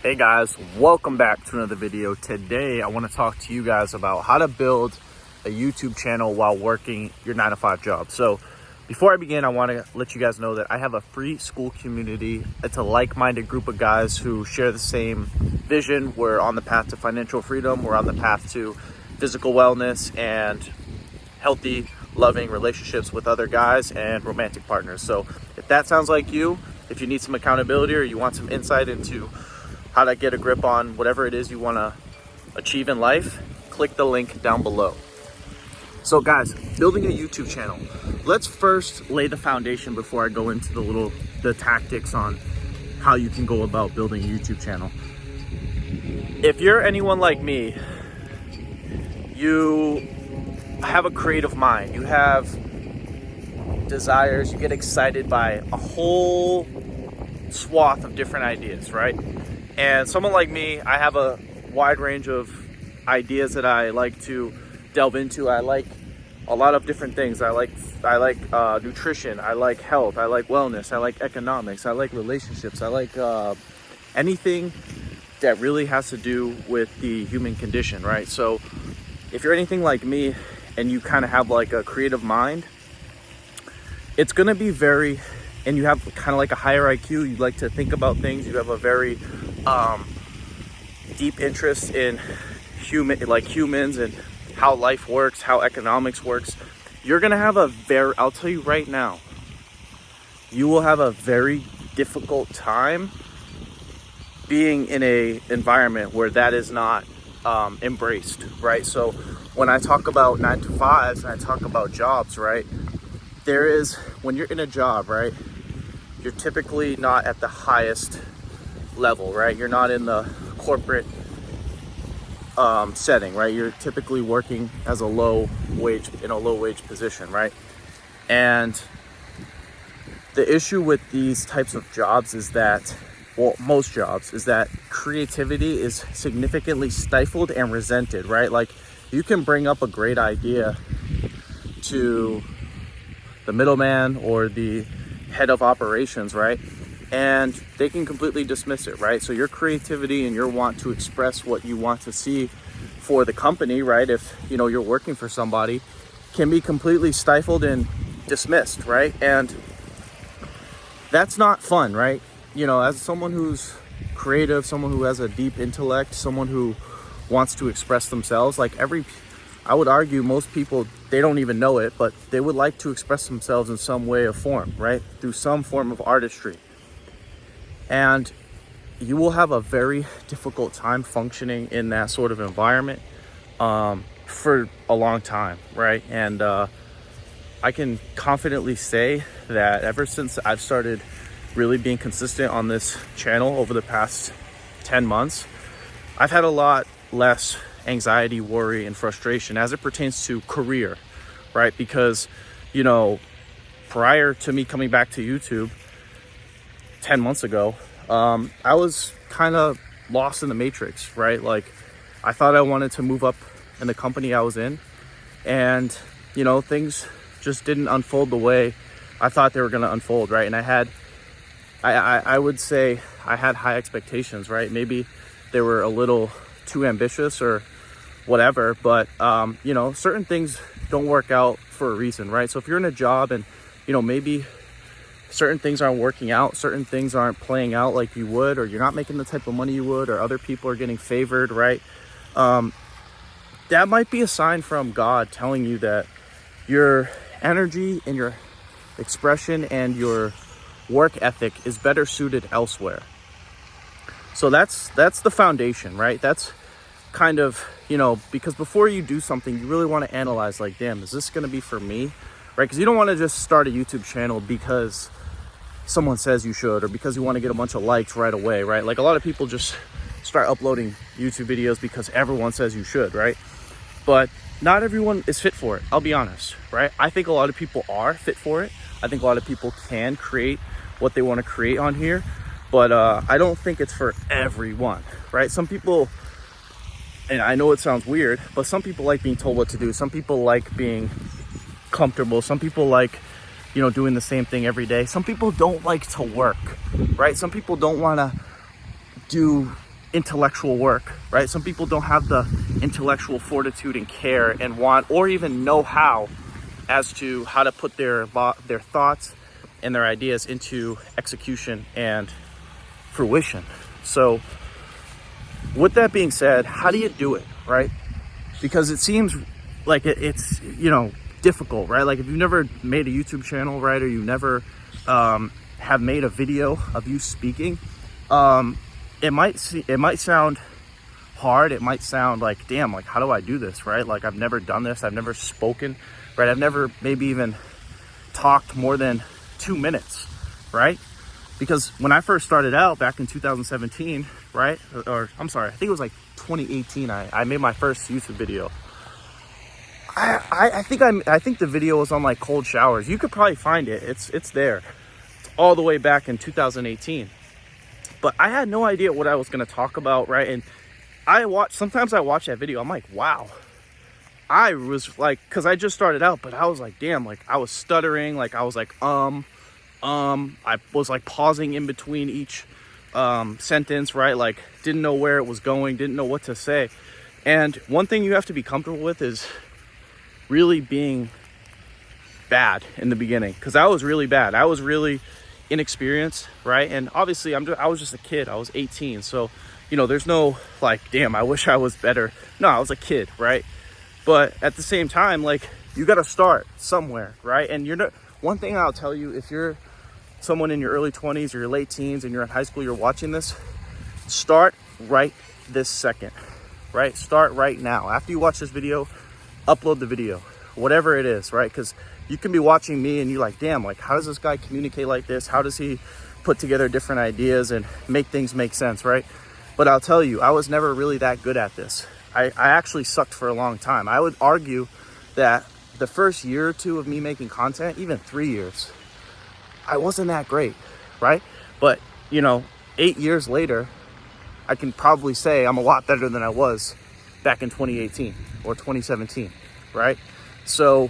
Hey guys, welcome back to another video. Today I want to talk to you guys about how to build a YouTube channel while working your 9-to-5 job. So before I begin, I want to let you guys know that I have a free school community. It's a like-minded group of guys who share the same vision. We're on the path to financial freedom. We're on the path to physical wellness and healthy, loving relationships with other guys and romantic partners. So if that sounds like you, if you need some accountability or you want some insight into how to get a grip on whatever it is you want to achieve in life, click the link down below. So guys, building a YouTube channel. Let's first lay the foundation before I go into the tactics on how you can go about building a YouTube channel. If you're anyone like me, you have a creative mind, you have desires, you get excited by a whole swath of different ideas, right? And someone like me, I have a wide range of ideas that I like to delve into. I like a lot of different things. I like nutrition. I like health. I like wellness. I like economics. I like relationships. I like anything that really has to do with the human condition, right? So if you're anything like me and you kind of have like a creative mind, it's going to be and you have kind of like a higher IQ, you like to think about things, you have a very deep interest in humans and how life works, how economics works, you're going to have I'll tell you right now, you will have a very difficult time being in a environment where that is not embraced, right? So when I talk about 9-to-5s and I talk about jobs, right, when you're in a job, right, you're typically not at the highest level, right? You're not in the corporate setting, right? You're typically working as in a low wage position, right? And the issue with these types of jobs is that, well, most jobs, is that creativity is significantly stifled and resented, right? Like, you can bring up a great idea to the middleman or the head of operations, right? And they can completely dismiss it, right? So your creativity and your want to express what you want to see for the company, right? If you're working for somebody, can be completely stifled and dismissed, right? And that's not fun, right? As someone who's creative, someone who has a deep intellect, someone who wants to express themselves, I would argue most people, they don't even know it, but they would like to express themselves in some way or form, right? Through some form of artistry. And you will have a very difficult time functioning in that sort of environment for a long time, right? And I can confidently say that ever since I've started really being consistent on this channel over the past 10 months, I've had a lot less anxiety, worry, and frustration as it pertains to career, right? Because, prior to me coming back to YouTube 10 months ago, I was kind of lost in the matrix, right? Like, I thought I wanted to move up in the company I was in, and, things just didn't unfold the way I thought they were going to unfold, right? And I would say I had high expectations, right? Maybe they were a little too ambitious or whatever, but certain things don't work out for a reason, right? So if you're in a job and maybe certain things aren't working out, certain things aren't playing out like you would, or you're not making the type of money you would, or other people are getting favored, right? That might be a sign from God telling you that your energy and your expression and your work ethic is better suited elsewhere. So that's the foundation, right? That's kind of, because before you do something, you really want to analyze, like, damn, is this going to be for me, right? Because you don't want to just start a YouTube channel because someone says you should, or because you want to get a bunch of likes right away, right? Like, a lot of people just start uploading YouTube videos because everyone says you should, right? But not everyone is fit for it, I'll be honest, right? I think a lot of people are fit for it. I think a lot of people can create what they want to create on here, but I don't think it's for everyone, right? Some people, and I know it sounds weird, but some people like being told what to do. Some people like being comfortable. Some people like, doing the same thing every day. Some people don't like to work, right? Some people don't want to do intellectual work, right? Some people don't have the intellectual fortitude and care and want, or even know how, as to how to put their thoughts and their ideas into execution and fruition. So with that being said, how do you do it, right? Because it seems like it's, you know, difficult, right? Like if you've never made a YouTube channel, right, or you never have made a video of you speaking, it might sound hard. It might sound like, damn, like how do I do this, right? Like I've never done this. I've never spoken, right? I've never maybe even talked more than 2 minutes, right? Because when I first started out back in 2017, right? Or I'm sorry, I think it was like 2018. I made my first YouTube video. I think the video was on like cold showers. You could probably find it. It's there. It's all the way back in 2018. But I had no idea what I was going to talk about, right? And sometimes I watch that video, I'm like, wow. I was like, because I just started out, but I was like, damn, like I was stuttering, like I was like, I was like pausing in between each sentence, right? Like didn't know where it was going, didn't know what to say. And one thing you have to be comfortable with is really being bad in the beginning, because I was really bad. I was really inexperienced, right? And obviously I was just a kid. I was 18, so you know, there's no like, damn, I wish I was better. No, I was a kid, right? But at the same time, like you got to start somewhere, right? And one thing I'll tell you, if you're someone in your early 20s or your late teens and you're in high school, you're watching this, start right this second, right? Start right now. After you watch this video, upload the video, whatever it is, right? Because you can be watching me and you're like, damn, like how does this guy communicate like this? How does he put together different ideas and make things make sense, right? But I'll tell you, I was never really that good at this. I actually sucked for a long time. I would argue that the first year or two of me making content, even 3 years, I wasn't that great, right? But, you know, 8 years later, I can probably say I'm a lot better than I was back in 2018 or 2017, right? So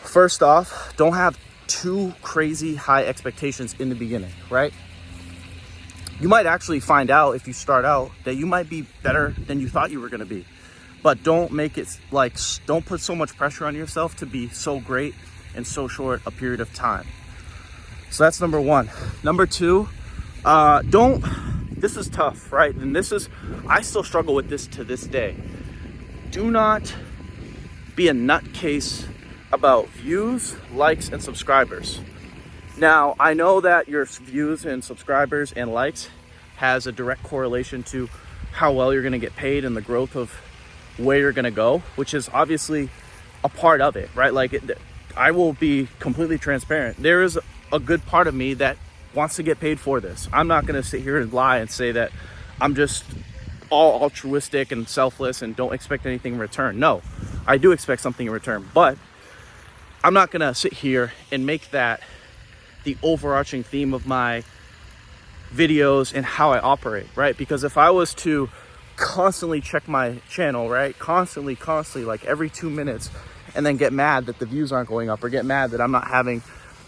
first off, don't have too crazy high expectations in the beginning, right? You might actually find out if you start out that you might be better than you thought you were going to be. But don't make it like, don't put so much pressure on yourself to be so great in so short a period of time. So that's number one. Number two, this is tough, right? And I still struggle with this to this day. Do not be a nutcase about views, likes, and subscribers. Now, I know that your views and subscribers and likes has a direct correlation to how well you're going to get paid and the growth of where you're going to go, which is obviously a part of it, right? Like I will be completely transparent. There is a good part of me that wants to get paid for this. I'm not going to sit here and lie and say that I'm just all altruistic and selfless and don't expect anything in return. No, I do expect something in return, but I'm not going to sit here and make that the overarching theme of my videos and how I operate, right? Because if I was to constantly check my channel, right, constantly like every 2 minutes, and then get mad that the views aren't going up or get mad that I'm not having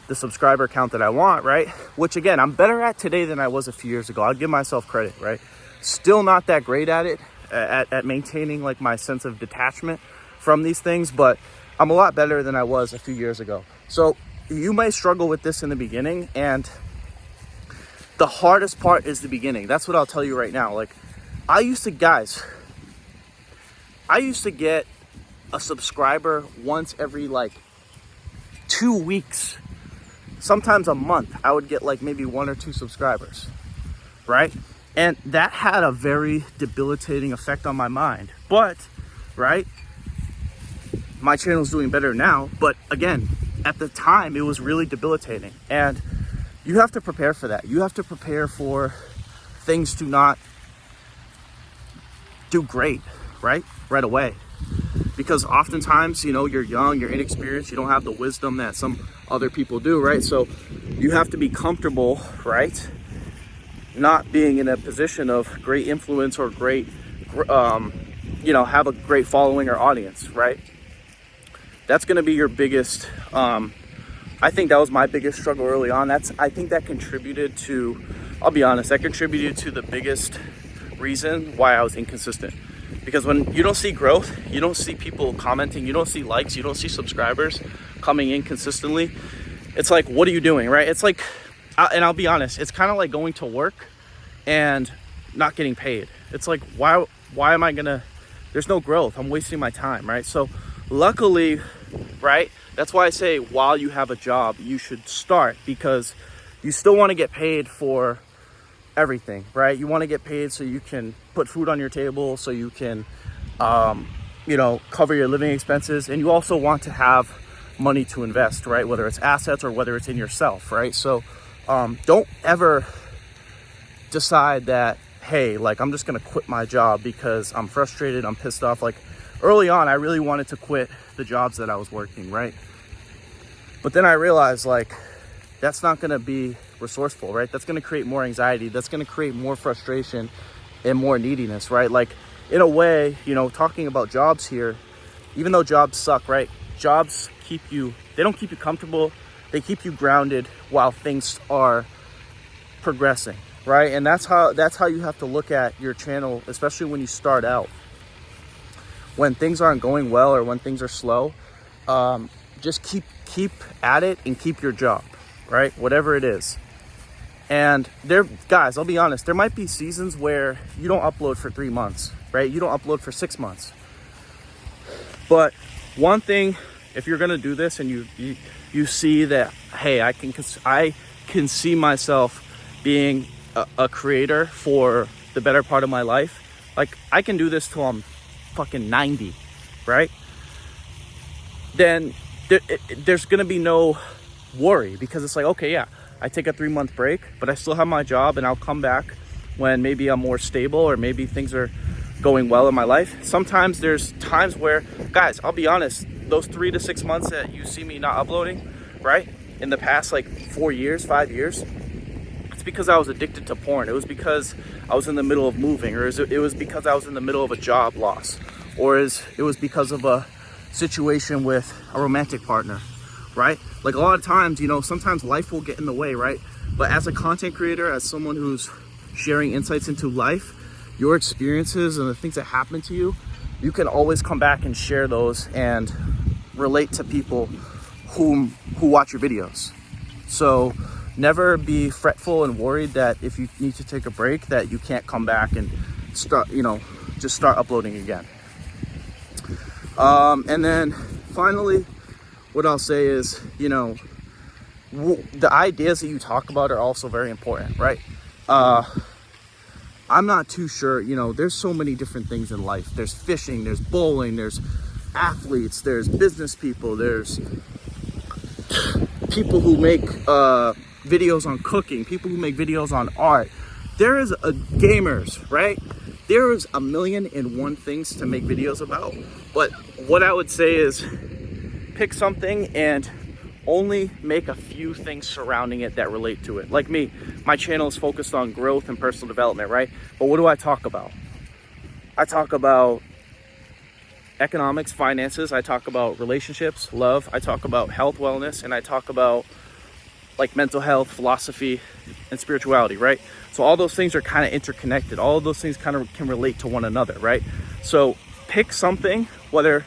the subscriber count that I want, right? Which again, I'm better at today than I was a few years ago. I'll give myself credit, right? Still not that great at it, at maintaining like my sense of detachment from these things, but I'm a lot better than I was a few years ago. So you might struggle with this in the beginning, and the hardest part is the beginning. That's what I'll tell you right now. Like I used to get a subscriber once every like 2 weeks, sometimes a month. I would get like maybe 1 or 2 subscribers, right? And that had a very debilitating effect on my mind. But, right, my channel's doing better now, but again, at the time, it was really debilitating. And you have to prepare for that. You have to prepare for things to not do great, right away. Because oftentimes, you know, you're young, you're inexperienced, you don't have the wisdom that some other people do, right? So you have to be comfortable, right, not being in a position of great influence or great, you know, have a great following or audience, right? That's going to be your biggest, I think that was my biggest struggle early on. I think that contributed to, I'll be honest, that contributed to the biggest reason why I was inconsistent. Because when you don't see growth, you don't see people commenting, you don't see likes, you don't see subscribers coming in consistently, it's like, what are you doing, right? It's like, and I'll be honest, it's kind of like going to work and not getting paid. It's like, why am I gonna, there's no growth, I'm wasting my time, right? So luckily, right, that's why I say while you have a job, you should start, because you still want to get paid for everything, right? You want to get paid so you can put food on your table, so you can cover your living expenses, and you also want to have money to invest, right? Whether it's assets or whether it's in yourself, right? So don't ever decide that, hey, like, I'm just gonna quit my job because I'm frustrated, I'm pissed off. Like, early on, I really wanted to quit the jobs that I was working, right? But then I realized, like, that's not gonna be resourceful, right? That's gonna create more anxiety, that's gonna create more frustration and more neediness, right? Like, in a way, talking about jobs here, even though jobs suck, right? Jobs they don't keep you comfortable, they keep you grounded while things are progressing, right? And that's how you have to look at your channel, especially when you start out. When things aren't going well or when things are slow, just keep at it and keep your job, right? Whatever it is. And guys, I'll be honest, there might be seasons where you don't upload for 3 months, right? You don't upload for 6 months. But one thing, if you're gonna do this and you see that, hey, I can see myself being a creator for the better part of my life, like, I can do this till I'm fucking 90, right? Then there's gonna be no worry, because it's like, okay, yeah, I take a 3-month break, but I still have my job, and I'll come back when maybe I'm more stable or maybe things are going well in my life. Sometimes there's times where, guys, I'll be honest, those 3 to 6 months that you see me not uploading, right, in the past like 4 years, 5 years, it's because I was addicted to porn. It was because I was in the middle of moving, or it was because I was in the middle of a job loss, or it was because of a situation with a romantic partner, right? Like, a lot of times, sometimes life will get in the way, right? But as a content creator, as someone who's sharing insights into life, your experiences and the things that happen to you, you can always come back and share those and relate to people who watch your videos. So never be fretful and worried that if you need to take a break that you can't come back and start uploading again. And then finally, what I'll say is, the ideas that you talk about are also very important, right? I'm not too sure, there's so many different things in life. There's fishing, there's bowling, there's athletes, there's business people, there's people who make videos on cooking, people who make videos on art. There is gamers, right? There is 1,000,001 things to make videos about. But what I would say is, pick something and only make a few things surrounding it that relate to it. Like me, my channel is focused on growth and personal development, right? But what do I talk about? I talk about economics, finances. I talk about relationships, love. I talk about health, wellness, and I talk about like mental health, philosophy, and spirituality, right? So all those things are kind of interconnected. All of those things kind of can relate to one another, right? So pick something, whether,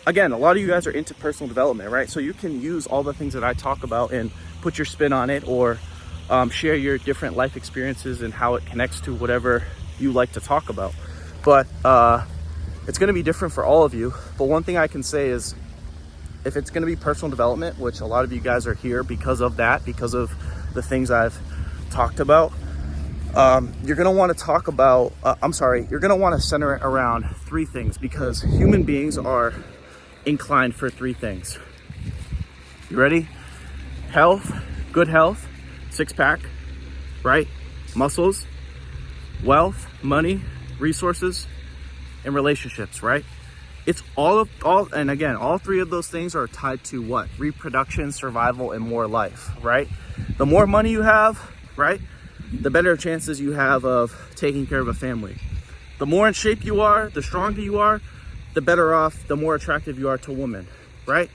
again, a lot of you guys are into personal development, right? So you can use all the things that I talk about and put your spin on it, or share your different life experiences and how it connects to whatever you like to talk about. But it's going to be different for all of you. But one thing I can say is, if it's going to be personal development, which a lot of you guys are here because of that, because of the things I've talked about, you're going to want to talk about, you're going to want to center it around 3 things, because human beings are inclined for 3 things. You ready? Health, good health, 6-pack, right? Muscles, wealth, money, resources, and relationships, right? It's all, and again, all 3 of those things are tied to what? Reproduction, survival, and more life, right? The more money you have, right, the better chances you have of taking care of a family. The more in shape you are, the stronger you are, the better off, the more attractive you are to women, right?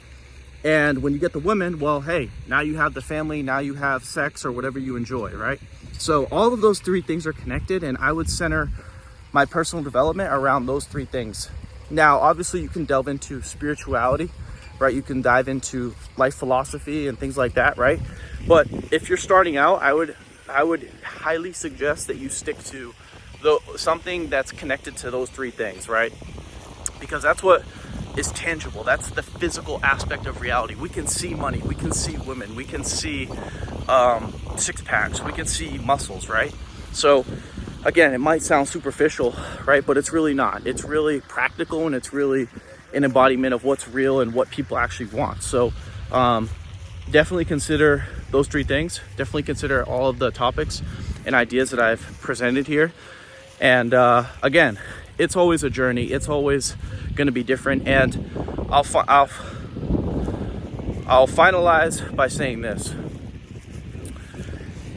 And when you get the women, well, hey, now you have the family, now you have sex or whatever you enjoy, right? So all of those three things are connected, and I would center my personal development around those three things. Now, obviously you can delve into spirituality, right? You can dive into life philosophy and things like that, right? But if you're starting out, I would highly suggest that you stick to something that's connected to those three things, right? Because that's what is tangible. That's the physical aspect of reality. We can see money, we can see women, we can see six packs, we can see muscles, right? So again, it might sound superficial, right? But it's really not. It's really practical, and it's really an embodiment of what's real and what people actually want. So definitely consider those three things. Definitely consider all of the topics and ideas that I've presented here. And again, it's always a journey. It's always going to be different. And I'll finalize by saying this: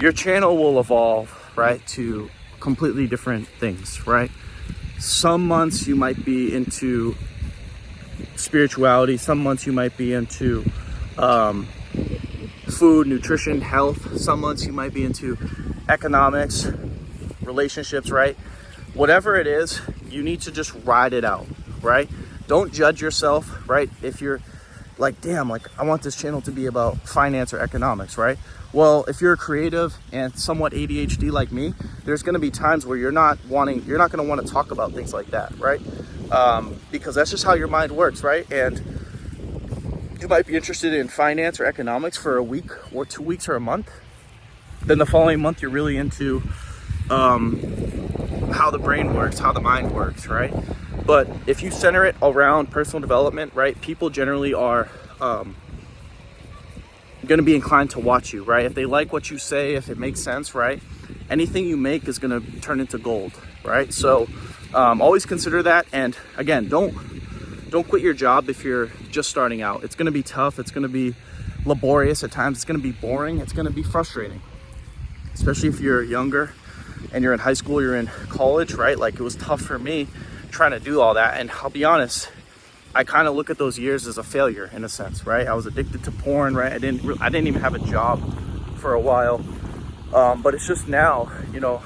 your channel will evolve, right, to completely different things, right? Some months you might be into spirituality. Some months you might be into food, nutrition, health. Some months you might be into economics, relationships, right? Whatever it is, you need to just ride it out, right? Don't judge yourself, right? If you're like, damn, like I want this channel to be about finance or economics, right? Well, if you're a creative and somewhat ADHD like me, there's going to be times where you're not going to want to talk about things like that, right? Because that's just how your mind works, right? And you might be interested in finance or economics for a week or 2 weeks or a month. Then the following month, you're really into how the brain works, how the mind works, right? But if you center it around personal development, right, people generally are going to be inclined to watch you, right? If they like what you say, if it makes sense, right, anything you make is going to turn into gold, right? So always consider that. And again, don't quit your job if you're just starting out. It's going to be tough. It's going to be laborious at times. It's going to be boring. It's going to be frustrating, especially if you're younger and you're in high school, you're in college, right? Like it was tough for me trying to do all that. And I'll be honest, I kind of look at those years as a failure in a sense, right? I was addicted to porn, right? I didn't even have a job for a while. But it's just now, you know,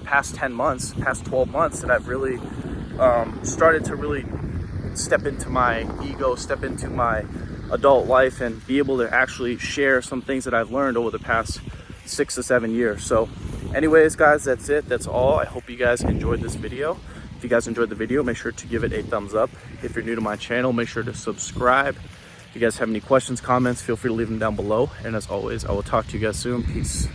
past 10 months, past 12 months that I've really started to really step into my ego, step into my adult life, and be able to actually share some things that I've learned over the past 6 to 7 years. So anyways, guys, that's it. That's all. I hope you guys enjoyed this video. If you guys enjoyed the video, make sure to give it a thumbs up. If you're new to my channel, make sure to subscribe. If you guys have any questions, comments, feel free to leave them down below. And as always, I will talk to you guys soon. Peace.